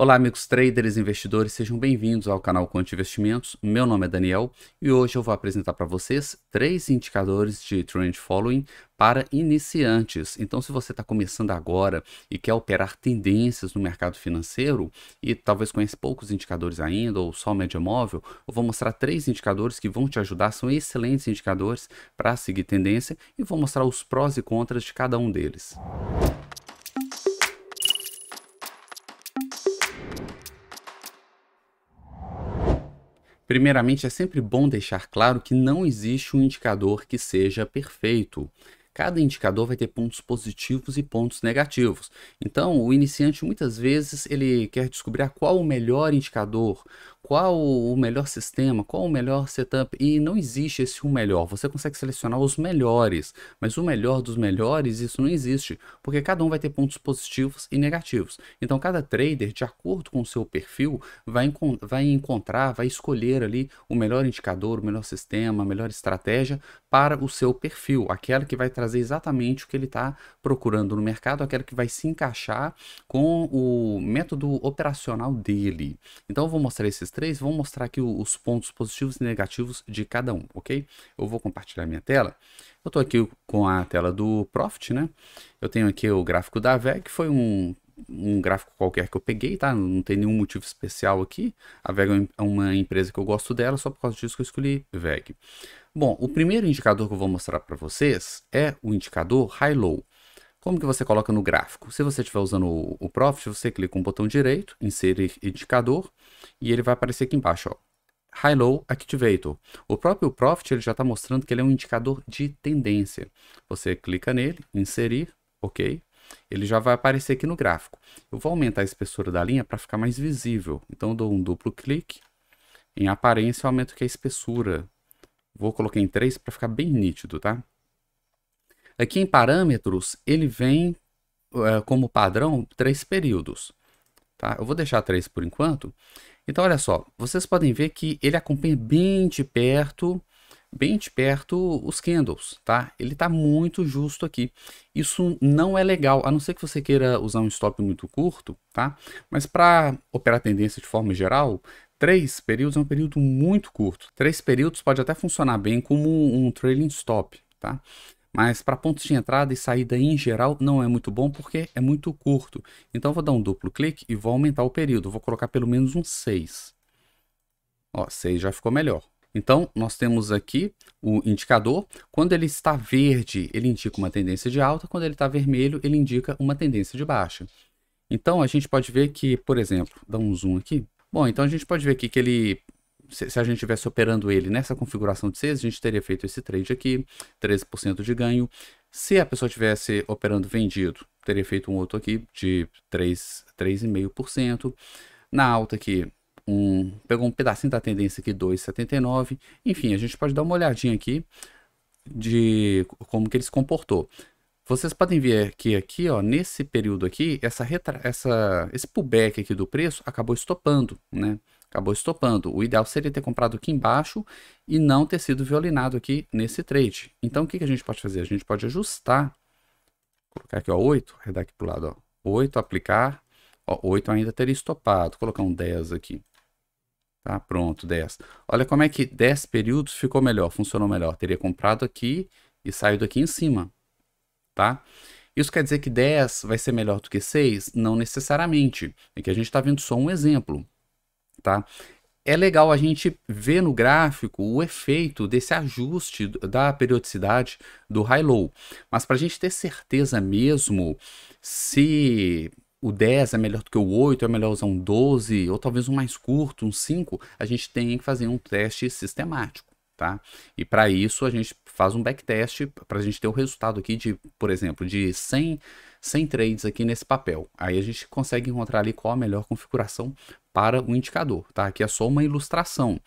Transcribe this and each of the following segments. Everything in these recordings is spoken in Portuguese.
Olá, amigos traders e investidores, sejam bem-vindos ao canal Quant Investimentos. Meu nome é Daniel e hoje eu vou apresentar para vocês 3 indicadores de Trend Following para iniciantes. Então, se você está começando agora e quer operar tendências no mercado financeiro e talvez conhece poucos indicadores ainda ou só média móvel, eu vou mostrar 3 indicadores que vão te ajudar, são excelentes indicadores para seguir tendência e vou mostrar os prós e contras de cada um deles. Primeiramente, é sempre bom deixar claro que não existe um indicador que seja perfeito. Cada indicador vai ter pontos positivos e pontos negativos. Então, o iniciante muitas vezes ele quer descobrir qual o melhor indicador, qual o melhor sistema, qual o melhor setup, e não existe esse um melhor. Você consegue selecionar os melhores, mas o melhor dos melhores, isso não existe, porque cada um vai ter pontos positivos e negativos. Então, cada trader, de acordo com o seu perfil, vai encontrar, vai escolher ali o melhor indicador, o melhor sistema, a melhor estratégia para o seu perfil, aquela que vai trazer exatamente o que ele está procurando no mercado, aquela que vai se encaixar com o método operacional dele. Então, eu vou mostrar esses três, vou mostrar aqui os pontos positivos e negativos de cada um, ok? Eu vou compartilhar minha tela. Eu estou aqui com a tela do Profit, né? Eu tenho aqui o gráfico da VEG, que foi um gráfico qualquer que eu peguei, tá? Não tem nenhum motivo especial aqui. A VEG é uma empresa que eu gosto dela, só por causa disso que eu escolhi VEG. Bom, o primeiro indicador que eu vou mostrar para vocês é o indicador High-Low. Como que você coloca no gráfico? Se você estiver usando o Profit, você clica com o botão direito, inserir indicador, e ele vai aparecer aqui embaixo, ó. High-Low Activator. O próprio Profit ele já está mostrando que ele é um indicador de tendência. Você clica nele, inserir, ok? Ele já vai aparecer aqui no gráfico. Eu vou aumentar a espessura da linha para ficar mais visível. Então, eu dou um duplo clique. Em aparência, eu aumento aqui a espessura. Vou colocar em 3 para ficar bem nítido, tá? Aqui em parâmetros, ele vem como padrão 3 períodos. Tá? Eu vou deixar 3 por enquanto. Então, olha só, vocês podem ver que ele acompanha bem de perto os candles, tá? Ele está muito justo aqui. Isso não é legal, a não ser que você queira usar um stop muito curto, tá? Mas para operar tendência de forma geral, 3 períodos é um período muito curto. 3 períodos pode até funcionar bem como um trailing stop, tá? Mas para pontos de entrada e saída em geral não é muito bom porque é muito curto. Então eu vou dar um duplo clique e vou aumentar o período. Vou colocar pelo menos um 6. Ó, 6 já ficou melhor. Então nós temos aqui o indicador. Quando ele está verde, ele indica uma tendência de alta. Quando ele está vermelho, ele indica uma tendência de baixa. Então a gente pode ver que, por exemplo, dá um zoom aqui. Bom, então a gente pode ver aqui que ele... Se a gente estivesse operando ele nessa configuração de 6, a gente teria feito esse trade aqui, 13% de ganho. Se a pessoa estivesse operando vendido, teria feito um outro aqui de 3,5%. Na alta aqui, pegou um pedacinho da tendência aqui, 2,79. Enfim, a gente pode dar uma olhadinha aqui de como que ele se comportou. Vocês podem ver que aqui, ó, nesse período aqui, esse pullback aqui do preço acabou estopando, né? Acabou estopando. O ideal seria ter comprado aqui embaixo e não ter sido violinado aqui nesse trade. Então, o que a gente pode fazer? A gente pode ajustar. Colocar aqui, ó, 8, arredar aqui para o lado, ó. 8, aplicar. Ó, 8 ainda teria estopado. Vou colocar um 10 aqui. Tá, pronto, 10. Olha como é que 10 períodos ficou melhor, funcionou melhor. Teria comprado aqui e saído aqui em cima. Tá? Isso quer dizer que 10 vai ser melhor do que 6? Não necessariamente. É que a gente está vendo só um exemplo. Tá? É legal a gente ver no gráfico o efeito desse ajuste da periodicidade do high-low. Mas para a gente ter certeza mesmo se o 10 é melhor do que o 8, é melhor usar um 12, ou talvez um mais curto, um 5, a gente tem que fazer um teste sistemático. Tá? E para isso a gente faz um backtest para a gente ter o resultado aqui de, por exemplo, de 100 trades aqui nesse papel. Aí a gente consegue encontrar ali qual a melhor configuração para o indicador, tá? Aqui é só uma ilustração.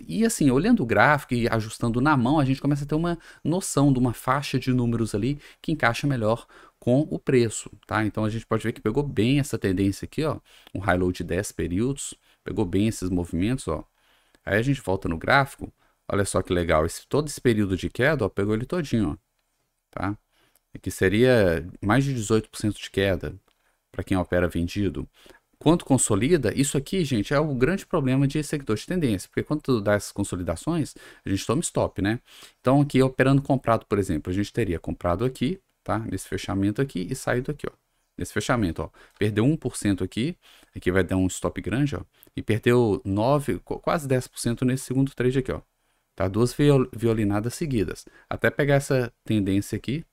E assim, olhando o gráfico e ajustando na mão, a gente começa a ter uma noção de uma faixa de números ali que encaixa melhor com o preço, tá? Então a gente pode ver que pegou bem essa tendência aqui, ó, um high-low de 10 períodos, pegou bem esses movimentos, ó. Aí a gente volta no gráfico. Olha só que legal, todo esse período de queda, ó, pegou ele todinho, ó, tá? Aqui seria mais de 18% de queda para quem opera vendido. quando consolida, isso aqui, gente, é o grande problema de seguidor de tendência, porque quando tu dá essas consolidações, a gente toma stop, né? Então aqui operando comprado, por exemplo, a gente teria comprado aqui, tá? Nesse fechamento aqui e saído aqui, ó. Nesse fechamento, ó. Perdeu 1% aqui, aqui vai dar um stop grande, ó. E perdeu 9, quase 10% nesse segundo trade aqui, ó. Tá? Duas violinadas seguidas. Até pegar essa tendência aqui,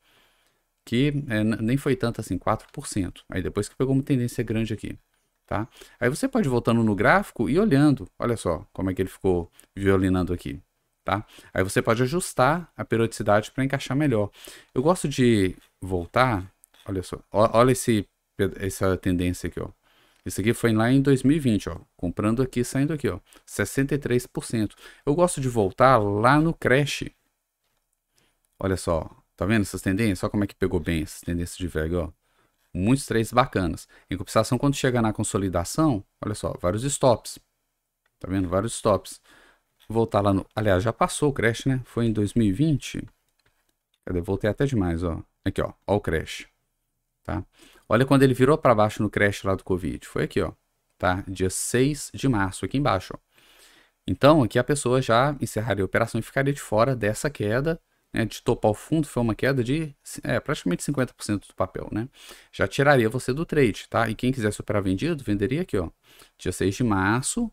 que nem foi tanto assim, 4%. Aí depois que pegou uma tendência grande aqui, tá? Aí você pode ir voltando no gráfico e olhando, olha só como é que ele ficou violinando aqui, tá? Aí você pode ajustar a periodicidade para encaixar melhor. Eu gosto de voltar, olha só, olha essa tendência aqui, ó. Isso aqui foi lá em 2020, ó, comprando aqui, saindo aqui, ó, 63%. Eu gosto de voltar lá no crash. Olha só, tá vendo essas tendências? Olha como é que pegou bem essas tendências de VEG, ó. Muitos trades bacanas. Em compensação, quando chega na consolidação, olha só, vários stops. Tá vendo? Vários stops. Voltar lá no... Aliás, já passou o crash, né? Foi em 2020. Cadê? Voltei até demais, ó. Aqui, ó. Ó o crash. Tá? Olha quando ele virou para baixo no crash lá do Covid. Foi aqui, ó. Tá? Dia 6 de março, aqui embaixo, ó. Então, aqui a pessoa já encerraria a operação e ficaria de fora dessa queda, né, de topar o fundo. Foi uma queda de praticamente 50% do papel, né? Já tiraria você do trade, tá? E quem quisesse operar vendido, venderia aqui, ó. Dia 6 de março,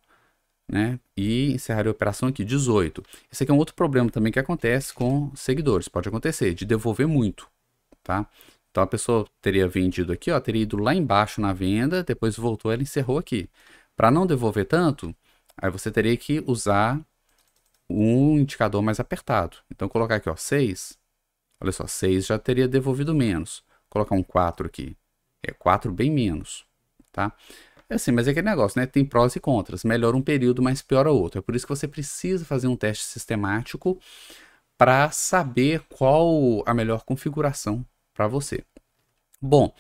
né? E encerraria a operação aqui, 18. Esse aqui é um outro problema também que acontece com seguidores. Pode acontecer, de devolver muito, tá? Então a pessoa teria vendido aqui, ó, teria ido lá embaixo na venda, depois voltou, ela encerrou aqui. Para não devolver tanto, aí você teria que usar um indicador mais apertado. Então colocar aqui, ó, 6. Olha só, 6 já teria devolvido menos. Colocar um 4 aqui. É 4 bem menos, tá? É assim, mas é aquele negócio, né? Tem prós e contras. Melhora um período, mas piora outro. É por isso que você precisa fazer um teste sistemático para saber qual a melhor configuração para você. Bom,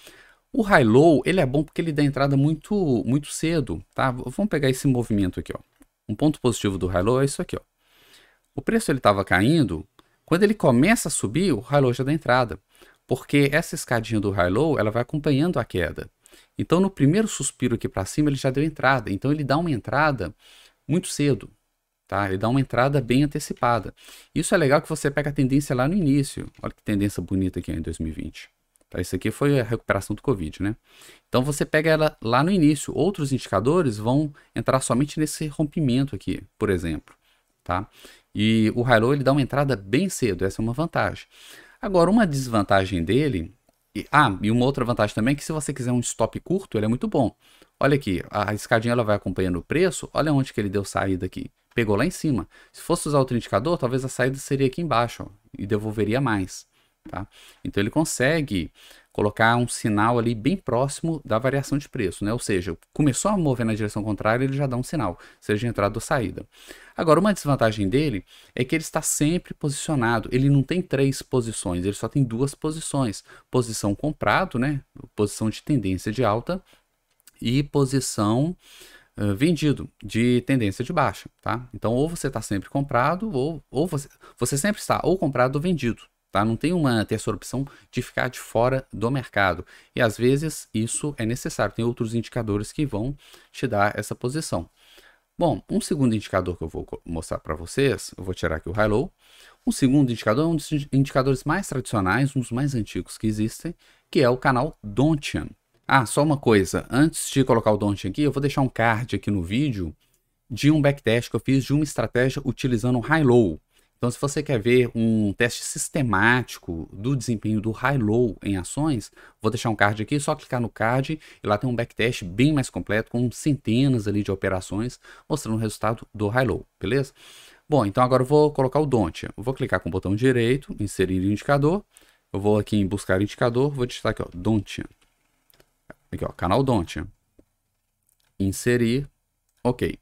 o high-low, ele é bom porque ele dá entrada muito cedo, tá? Vamos pegar esse movimento aqui, ó. Um ponto positivo do high-low é isso aqui, ó. O preço ele estava caindo, quando ele começa a subir, o high-low já dá entrada, porque essa escadinha do high-low, ela vai acompanhando a queda. Então, no primeiro suspiro aqui para cima, ele já deu entrada. Então, ele dá uma entrada muito cedo, tá? Ele dá uma entrada bem antecipada. Isso é legal que você pega a tendência lá no início. Olha que tendência bonita aqui em 2020. Tá? Isso aqui foi a recuperação do Covid, né? Então você pega ela lá no início. Outros indicadores vão entrar somente nesse rompimento aqui, por exemplo, tá? E o high-low ele dá uma entrada bem cedo. Essa é uma vantagem. Agora, uma desvantagem dele... E uma outra vantagem também é que se você quiser um stop curto, ele é muito bom. Olha aqui, a escadinha ela vai acompanhando o preço. Olha onde que ele deu saída aqui. Pegou lá em cima. Se fosse usar outro indicador, talvez a saída seria aqui embaixo, ó, e devolveria mais, tá? Então ele consegue colocar um sinal ali bem próximo da variação de preço, né? Ou seja, começou a mover na direção contrária, ele já dá um sinal, seja de entrada ou saída. Agora, uma desvantagem dele é que ele está sempre posicionado. Ele não tem 3 posições, ele só tem 2 posições. Posição comprado, né? Posição de tendência de alta e posição vendido de tendência de baixa, tá? Então, ou você está sempre comprado, ou você sempre está ou comprado ou vendido, tá? Não tem uma terceira opção de ficar de fora do mercado. E às vezes isso é necessário. Tem outros indicadores que vão te dar essa posição. Bom, um segundo indicador que eu vou mostrar para vocês, eu vou tirar aqui o high-low. Um segundo indicador é um dos indicadores mais tradicionais, um dos mais antigos que existem, que é o canal Donchian. Ah, só uma coisa, antes de colocar o Donchian aqui, eu vou deixar um card aqui no vídeo de um backtest que eu fiz de uma estratégia utilizando o high-low. Então, se você quer ver um teste sistemático do desempenho do high-low em ações, vou deixar um card aqui, só clicar no card e lá tem um backtest bem mais completo, com centenas ali de operações, mostrando o resultado do high-low, beleza? Bom, então agora eu vou colocar o Donchian. Eu vou clicar com o botão direito, inserir o indicador. Eu vou aqui em buscar indicador, vou digitar aqui, ó, Donchian. Aqui, ó, canal Donchian. Inserir. Ok.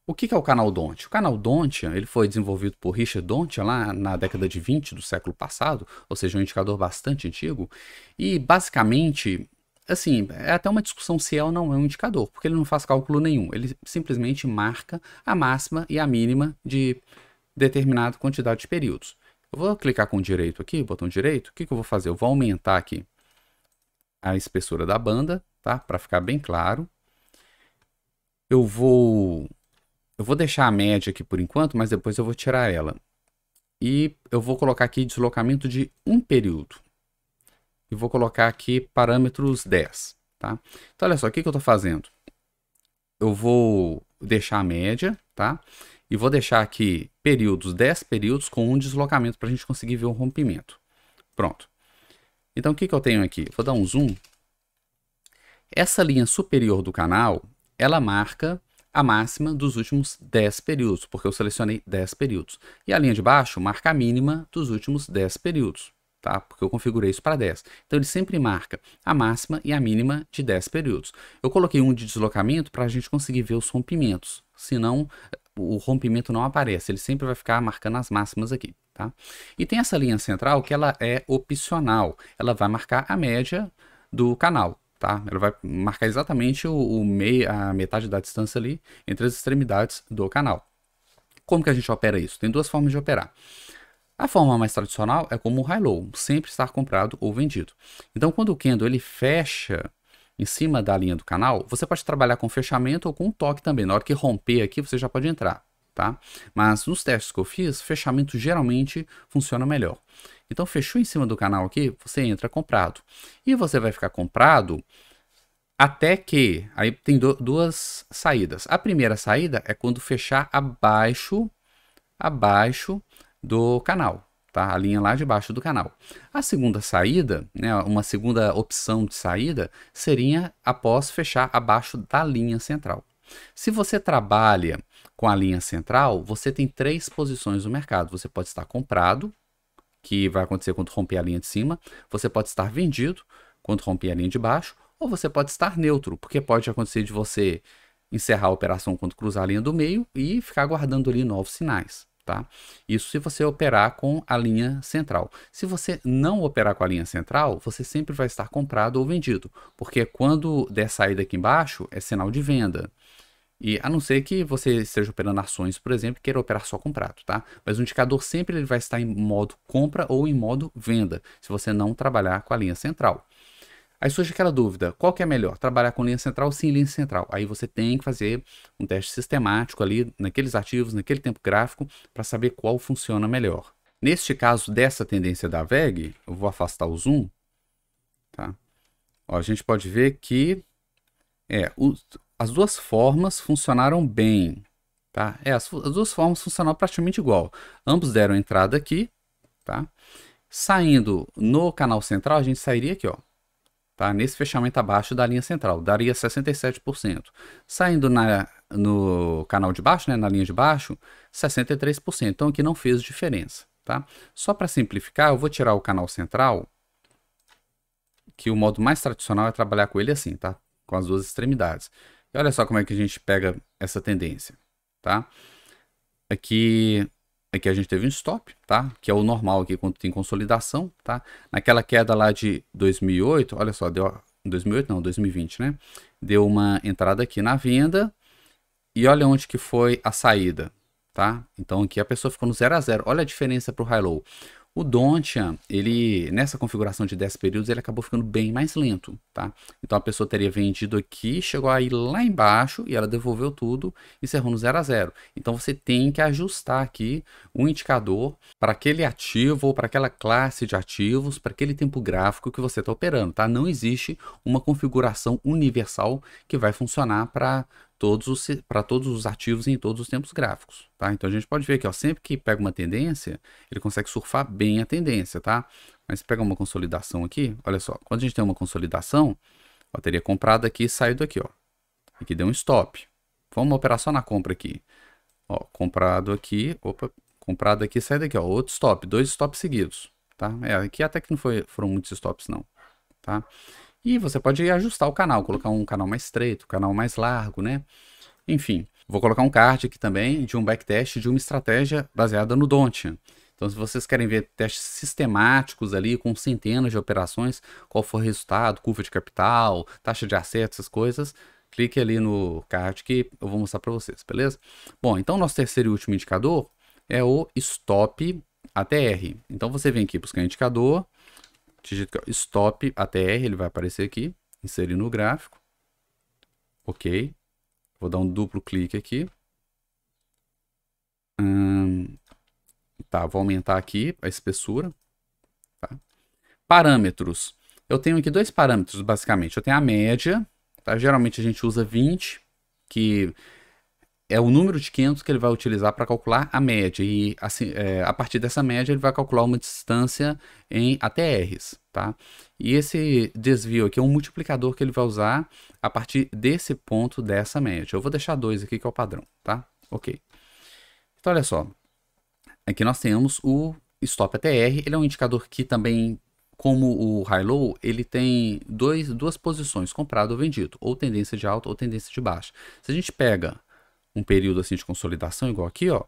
O que é o canal Donchian? O canal Donchian ele foi desenvolvido por Richard Donchian lá na década de 20 do século passado, ou seja, um indicador bastante antigo. E basicamente, assim, é até uma discussão se é ou não é um indicador, porque ele não faz cálculo nenhum. Ele simplesmente marca a máxima e a mínima de determinada quantidade de períodos. Eu vou clicar com o direito aqui, botão direito. O que eu vou fazer? Eu vou aumentar aqui a espessura da banda, tá? Para ficar bem claro. Eu vou deixar a média aqui por enquanto, mas depois eu vou tirar ela. E eu vou colocar aqui deslocamento de um período. E vou colocar aqui parâmetros 10, tá? Então, olha só, o que eu estou fazendo? Eu vou deixar a média, tá? E vou deixar aqui períodos, 10 períodos com um deslocamento para a gente conseguir ver o rompimento. Pronto. Então, o que eu tenho aqui? Vou dar um zoom. Essa linha superior do canal, ela marca a máxima dos últimos 10 períodos, porque eu selecionei 10 períodos. E a linha de baixo marca a mínima dos últimos 10 períodos, tá? Porque eu configurei isso para 10. Então ele sempre marca a máxima e a mínima de 10 períodos. Eu coloquei um de deslocamento para a gente conseguir ver os rompimentos, senão o rompimento não aparece, ele sempre vai ficar marcando as máximas aqui, tá? E tem essa linha central que ela é opcional, ela vai marcar a média do canal. Tá? Ela vai marcar exatamente a metade da distância ali entre as extremidades do canal. Como que a gente opera isso? Tem duas formas de operar. A forma mais tradicional é como o high-low, sempre estar comprado ou vendido. Então, quando o candle ele fecha em cima da linha do canal, você pode trabalhar com fechamento ou com um toque também. Na hora que romper aqui, você já pode entrar, tá? Mas nos testes que eu fiz, fechamento geralmente funciona melhor. Então, fechou em cima do canal aqui, você entra comprado. E você vai ficar comprado até que... Aí tem duas saídas. A primeira saída é quando fechar abaixo do canal, tá? A linha lá de baixo do canal. A segunda saída, né, uma segunda opção de saída, seria após fechar abaixo da linha central. Se você trabalha com a linha central, você tem três posições no mercado. Você pode estar comprado, que vai acontecer quando romper a linha de cima. Você pode estar vendido, quando romper a linha de baixo. Ou você pode estar neutro, porque pode acontecer de você encerrar a operação quando cruzar a linha do meio e ficar aguardando ali novos sinais. Tá? Isso se você operar com a linha central. Se você não operar com a linha central, você sempre vai estar comprado ou vendido, porque quando der saída aqui embaixo, é sinal de venda. E a não ser que você esteja operando ações, por exemplo, e queira operar só comprado, tá? Mas o indicador sempre ele vai estar em modo compra ou em modo venda, se você não trabalhar com a linha central. Aí surge aquela dúvida, qual que é melhor? Trabalhar com linha central ou sem linha central? Aí você tem que fazer um teste sistemático ali, naqueles ativos, naquele tempo gráfico, para saber qual funciona melhor. Neste caso dessa tendência da VEG, eu vou afastar o zoom, tá? Ó, a gente pode ver que as duas formas funcionaram bem, tá? As duas formas funcionaram praticamente igual. Ambos deram entrada aqui, tá? Saindo no canal central, a gente sairia aqui, ó. Tá? Nesse fechamento abaixo da linha central, daria 67%. Saindo no canal de baixo, né, na linha de baixo, 63%. Então aqui não fez diferença. Tá? Só para simplificar, eu vou tirar o canal central, que o modo mais tradicional é trabalhar com ele assim, tá? Com as duas extremidades. E olha só como é que a gente pega essa tendência. Tá? Aqui a gente teve um stop, tá? Que é o normal aqui quando tem consolidação, tá? Naquela queda lá de 2008, olha só, deu 2008 não, 2020, né? Deu uma entrada aqui na venda e olha onde que foi a saída, tá? Então aqui a pessoa ficou no 0 a 0. Olha a diferença para o high-low. O Donchian, ele nessa configuração de 10 períodos, ele acabou ficando bem mais lento, tá? Então a pessoa teria vendido aqui, chegou aí lá embaixo e ela devolveu tudo e encerrou no 0 a 0. Então você tem que ajustar aqui o indicador para aquele ativo ou para aquela classe de ativos, para aquele tempo gráfico que você está operando, tá? Não existe uma configuração universal que vai funcionar para todos os ativos em todos os tempos gráficos, tá? Então a gente pode ver que, ó, sempre que pega uma tendência, ele consegue surfar bem a tendência, tá? Mas se pegar uma consolidação aqui, olha só, quando a gente tem uma consolidação, ó, teria comprado aqui e saído aqui, ó. Aqui deu um stop. Vamos operar só na compra aqui. Ó, comprado aqui, opa, comprado aqui, saído aqui, ó, outro stop, dois stops seguidos, tá? Aqui até que não foram muitos stops não, tá? E você pode ajustar o canal, colocar um canal mais estreito, um canal mais largo, né? Enfim, vou colocar um card aqui também de um backtest de uma estratégia baseada no Donchian. Então, se vocês querem ver testes sistemáticos ali, com centenas de operações, qual for o resultado, curva de capital, taxa de acerto, essas coisas, clique ali no card que eu vou mostrar para vocês, beleza? Bom, então nosso terceiro e último indicador é o Stop ATR. Então, você vem aqui buscar indicador, digita Stop ATR, ele vai aparecer aqui, inserir no gráfico, ok. Vou dar um duplo clique aqui. Tá, vou aumentar aqui a espessura. Tá? Parâmetros. Eu tenho aqui dois parâmetros, basicamente. Eu tenho a média, tá? Geralmente a gente usa 20, que é o número de 500 que ele vai utilizar para calcular a média. E assim, a partir dessa média ele vai calcular uma distância em ATRs, tá? E esse desvio aqui é um multiplicador que ele vai usar a partir desse ponto dessa média. Eu vou deixar 2 aqui, que é o padrão, tá? Ok. Então, olha só. Aqui nós temos o Stop ATR. Ele é um indicador que também, como o High-Low, ele tem duas posições, comprado ou vendido, ou tendência de alta ou tendência de baixa. Se a gente pega um período assim de consolidação, igual aqui, ó,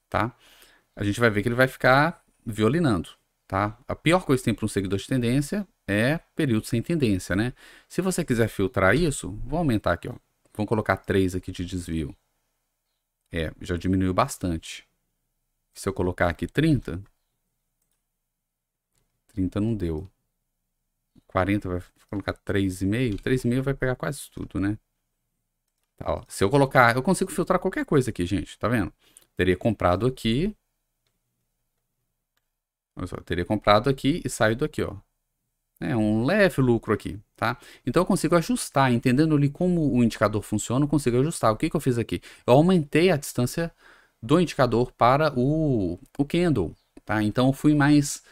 tá? A gente vai ver que ele vai ficar violinando, tá? A pior coisa que tem para um seguidor de tendência é período sem tendência, né? Se você quiser filtrar isso, vou aumentar aqui, ó. Vamos colocar 3 aqui de desvio. Já diminuiu bastante. Se eu colocar aqui 30 não deu. 40 vai colocar 3,5. 3,5 vai pegar quase tudo, né? Tá, ó. Se eu colocar, eu consigo filtrar qualquer coisa aqui, gente. Tá vendo? Teria comprado aqui. Olha só, teria comprado aqui e saído aqui, ó. É um leve lucro aqui, tá? Então eu consigo ajustar, entendendo ali como o indicador funciona, eu consigo ajustar. O que que eu fiz aqui? Eu aumentei a distância do indicador para o candle, tá? Então eu fui mais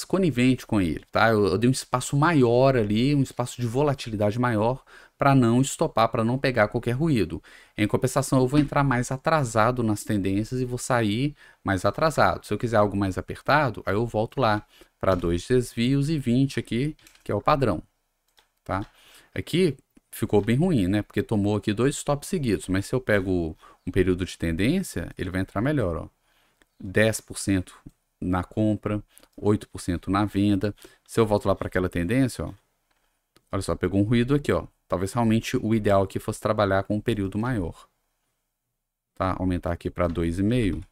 conivente com ele, tá? Eu dei um espaço maior ali, um espaço de volatilidade maior para não estopar, para não pegar qualquer ruído. Em compensação, eu vou entrar mais atrasado nas tendências e vou sair mais atrasado. Se eu quiser algo mais apertado, aí eu volto lá para 2 desvios e 20 aqui, que é o padrão, tá? Aqui ficou bem ruim, né? Porque tomou aqui 2 stops seguidos, mas se eu pego um período de tendência, ele vai entrar melhor, ó. 10% na compra, 8% na venda. Se eu volto lá para aquela tendência, ó, olha só, pegou um ruído aqui, ó. Talvez realmente o ideal aqui fosse trabalhar com um período maior. Tá? Aumentar aqui para 2,5.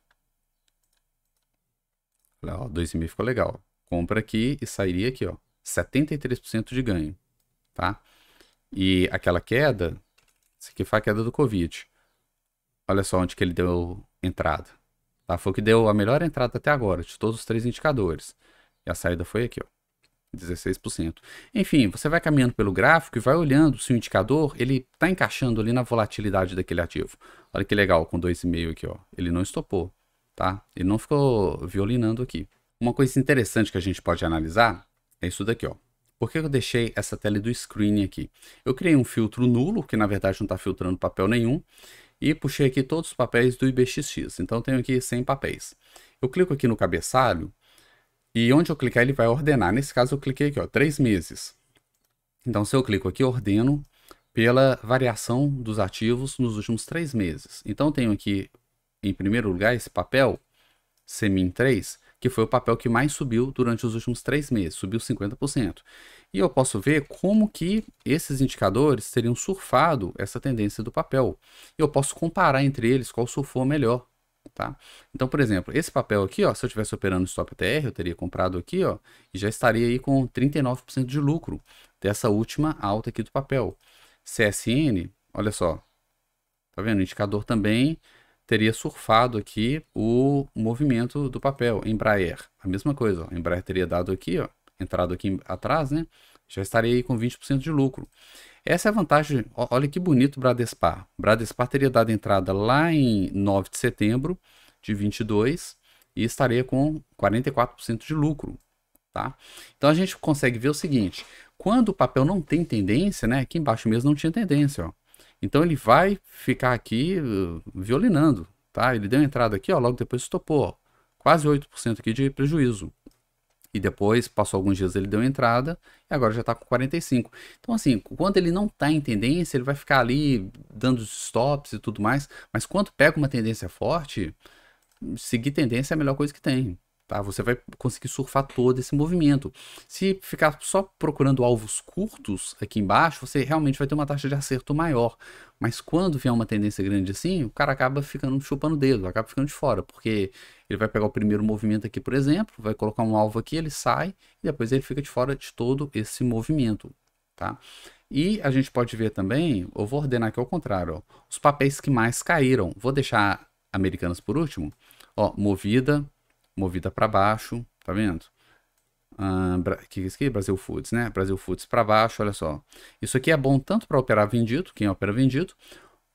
Olha, ó, 2,5 ficou legal. Compra aqui e sairia aqui, ó, 73% de ganho, tá? E aquela queda, isso aqui foi a queda do Covid. Olha só onde que ele deu entrada. Tá? Foi o que deu a melhor entrada até agora, de todos os 3 indicadores. E a saída foi aqui, ó, 16%. Enfim, você vai caminhando pelo gráfico e vai olhando se o indicador ele está encaixando ali na volatilidade daquele ativo. Olha que legal, com 2,5 aqui, ó. Ele não estopou, tá? Ele não ficou violinando aqui. Uma coisa interessante que a gente pode analisar é isso daqui, ó. Por que eu deixei essa tela do screening aqui? Eu criei um filtro nulo, que na verdade não está filtrando papel nenhum, e puxei aqui todos os papéis do IBXX. Então eu tenho aqui 100 papéis. Eu clico aqui no cabeçalho e onde eu clicar ele vai ordenar. Nesse caso eu cliquei aqui, ó, 3 meses. Então se eu clico aqui, eu ordeno pela variação dos ativos nos últimos 3 meses. Então eu tenho aqui, em primeiro lugar, esse papel, CMIN3, que foi o papel que mais subiu durante os últimos 3 meses, subiu 50%. E eu posso ver como que esses indicadores teriam surfado essa tendência do papel. E eu posso comparar entre eles qual surfou melhor, tá? Então, por exemplo, esse papel aqui, ó, se eu estivesse operando Stop ATR, eu teria comprado aqui, ó, e já estaria aí com 39% de lucro dessa última alta aqui do papel. CSN, olha só, tá vendo? O indicador também teria surfado aqui o movimento do papel. Embraer, a mesma coisa, ó. Embraer teria dado aqui, ó, entrado aqui atrás, né? Já estaria aí com 20% de lucro. Essa é a vantagem. Olha que bonito o Bradespar. Bradespar teria dado entrada lá em 9 de setembro de 22 e estaria com 44% de lucro, tá? Então a gente consegue ver o seguinte, quando o papel não tem tendência, né? Aqui embaixo mesmo não tinha tendência, ó. Então ele vai ficar aqui violinando, tá? Ele deu entrada aqui, ó, logo depois estopou, ó, quase 8% aqui de prejuízo. E depois, passou alguns dias, ele deu entrada e agora já está com 45. Então, assim, quando ele não está em tendência, ele vai ficar ali dando stops e tudo mais. Mas quando pega uma tendência forte, seguir tendência é a melhor coisa que tem. Tá? Você vai conseguir surfar todo esse movimento. Se ficar só procurando alvos curtos aqui embaixo, você realmente vai ter uma taxa de acerto maior. Mas quando vier uma tendência grande assim, o cara acaba ficando chupando o dedo, acaba ficando de fora, porque ele vai pegar o primeiro movimento aqui, por exemplo, vai colocar um alvo aqui, ele sai, e depois ele fica de fora de todo esse movimento. Tá? E a gente pode ver também, eu vou ordenar aqui ao contrário, ó, os papéis que mais caíram. Vou deixar Americanas por último. Ó, Movida para baixo, tá vendo? Que é isso aqui? Brasil Foods, né? Brasil Foods para baixo, olha só. Isso aqui é bom tanto para operar vendido, quem opera vendido,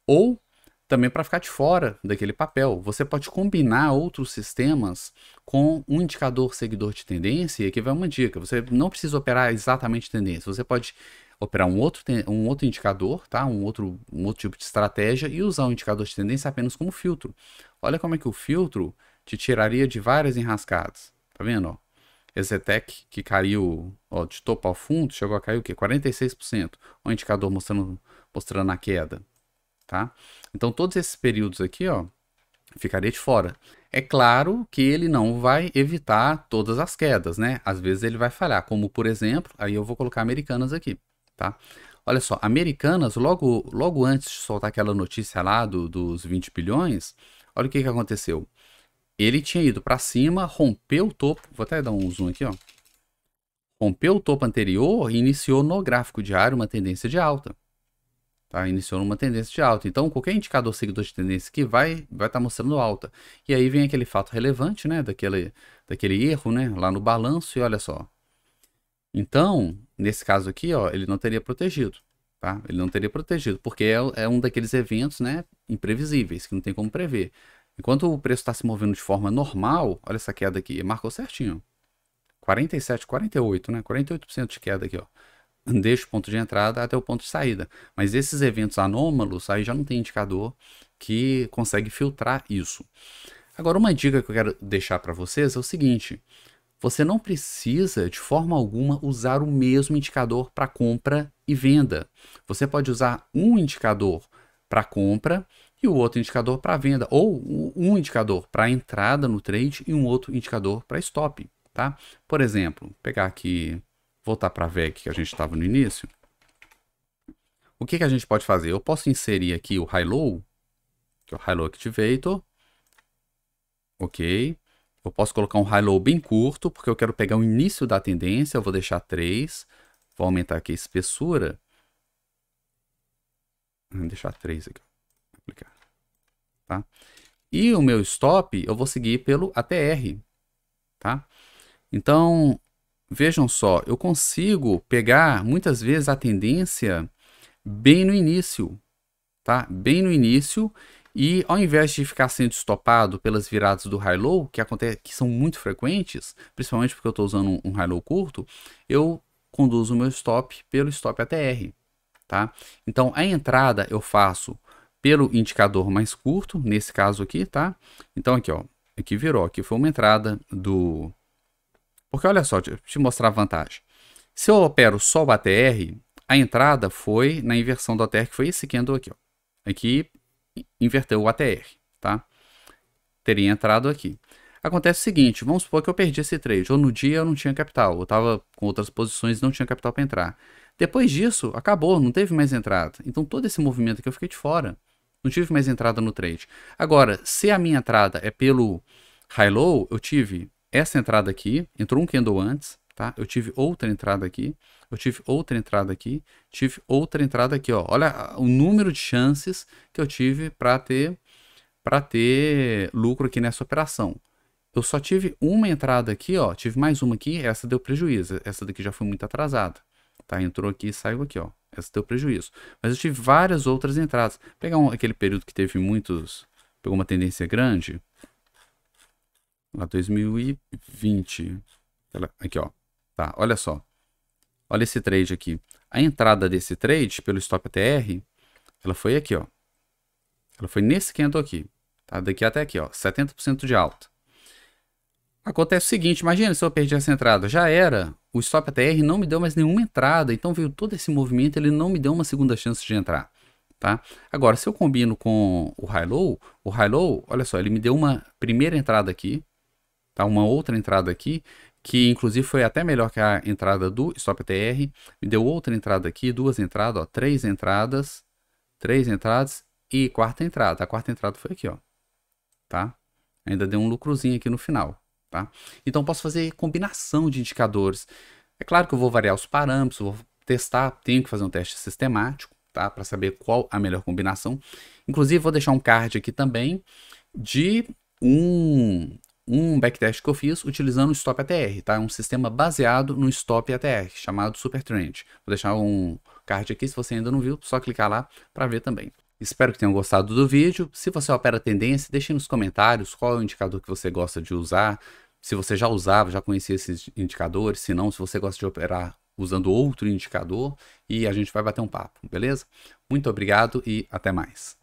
ou também para ficar de fora daquele papel. Você pode combinar outros sistemas com um indicador seguidor de tendência, e aqui vai uma dica. Você não precisa operar exatamente tendência, você pode operar um outro indicador, tá? Um outro tipo de estratégia e usar o indicador de tendência apenas como filtro. Olha como é que o filtro te tiraria de várias enrascadas. Tá vendo? Ó? Exetec, que caiu, ó, de topo ao fundo, chegou a cair o quê? 46%. O indicador mostrando a queda, tá? Então, todos esses períodos aqui, ó, ficaria de fora. É claro que ele não vai evitar todas as quedas, né? Às vezes ele vai falhar, como por exemplo, aí eu vou colocar Americanas aqui, tá? Olha só, Americanas, logo antes de soltar aquela notícia lá dos 20 bilhões, olha o que aconteceu. Ele tinha ido para cima, rompeu o topo, vou até dar um zoom aqui, ó. Rompeu o topo anterior e iniciou no gráfico diário uma tendência de alta. Tá? Iniciou numa tendência de alta. Então, qualquer indicador seguidor de tendência que vai estar mostrando alta. E aí vem aquele fato relevante, né? Daquele erro, né? Lá no balanço, e olha só. Então, nesse caso aqui, ó, ele não teria protegido. Tá? Ele não teria protegido, porque é um daqueles eventos, né, imprevisíveis, que não tem como prever. Enquanto o preço está se movendo de forma normal, olha essa queda aqui, marcou certinho. 47, 48, né? 48% de queda aqui, ó. Desde o ponto de entrada até o ponto de saída. Mas esses eventos anômalos, aí já não tem indicador que consegue filtrar isso. Agora, uma dica que eu quero deixar para vocês é o seguinte: você não precisa, de forma alguma, usar o mesmo indicador para compra e venda. Você pode usar um indicador para compra e o outro indicador para venda, ou um indicador para entrada no trade e um outro indicador para stop, tá? Por exemplo, pegar aqui, voltar para a VEG que a gente estava no início. O que a gente pode fazer? Eu posso inserir aqui o High-Low, que é o High-Low Activator. Ok. Eu posso colocar um High-Low bem curto, porque eu quero pegar o início da tendência. Eu vou deixar 3. Vou aumentar aqui a espessura. Vou deixar 3 aqui. Aplicar. Tá? E o meu stop, eu vou seguir pelo ATR. Tá? Então, vejam só, eu consigo pegar muitas vezes a tendência bem no início, tá? Bem no início, e ao invés de ficar sendo estopado pelas viradas do high-low, que são muito frequentes, principalmente porque eu estou usando um high-low curto, eu conduzo o meu stop pelo stop ATR, tá? Então, a entrada eu faço pelo indicador mais curto, nesse caso aqui, tá? Então, aqui, ó, aqui virou, aqui foi uma entrada do... Porque olha só, deixa eu te mostrar a vantagem. Se eu opero só o ATR, a entrada foi na inversão do ATR, que foi esse candle aqui, ó. Aqui inverteu o ATR, tá? Teria entrado aqui. Acontece o seguinte, vamos supor que eu perdi esse trade, ou no dia eu não tinha capital, eu estava com outras posições e não tinha capital para entrar. Depois disso, acabou, não teve mais entrada. Então todo esse movimento aqui eu fiquei de fora. Não tive mais entrada no trade. Agora, se a minha entrada é pelo high-low, eu tive essa entrada aqui, entrou um candle antes, tá? Eu tive outra entrada aqui, eu tive outra entrada aqui, tive outra entrada aqui, ó. Olha o número de chances que eu tive para ter lucro aqui nessa operação. Eu só tive uma entrada aqui, ó, tive mais uma aqui, essa deu prejuízo, essa daqui já foi muito atrasada, tá? Entrou aqui e saiu aqui, ó, essa deu prejuízo. Mas eu tive várias outras entradas. Vou pegar aquele período que teve pegou uma tendência grande, lá 2020, aqui, ó, tá? Olha só, olha esse trade aqui. A entrada desse trade pelo stop ATR, ela foi aqui, ó. Ela foi nesse candle aqui, tá? Daqui até aqui, ó, 70% de alta. Acontece o seguinte, imagina se eu perdi essa entrada, já era, o stop ATR não me deu mais nenhuma entrada, então veio todo esse movimento, ele não me deu uma segunda chance de entrar, tá? Agora, se eu combino com o high-low, olha só, ele me deu uma primeira entrada aqui, tá? Uma outra entrada aqui, que inclusive foi até melhor que a entrada do stop ATR, me deu outra entrada aqui, duas entradas, ó, três entradas e quarta entrada. A quarta entrada foi aqui, ó, tá? Ainda deu um lucrozinho aqui no final, tá? Então posso fazer combinação de indicadores. É claro que eu vou variar os parâmetros, vou testar, tenho que fazer um teste sistemático, tá? Para saber qual a melhor combinação. Inclusive, vou deixar um card aqui também de um backtest que eu fiz utilizando o Stop ATR, tá? É um sistema baseado no Stop ATR, chamado Supertrend. Vou deixar um card aqui, se você ainda não viu, só clicar lá para ver também. Espero que tenham gostado do vídeo. Se você opera tendência, deixe nos comentários qual é o indicador que você gosta de usar. Se você já usava, já conhecia esses indicadores. Se não, se você gosta de operar usando outro indicador. E a gente vai bater um papo, beleza? Muito obrigado e até mais.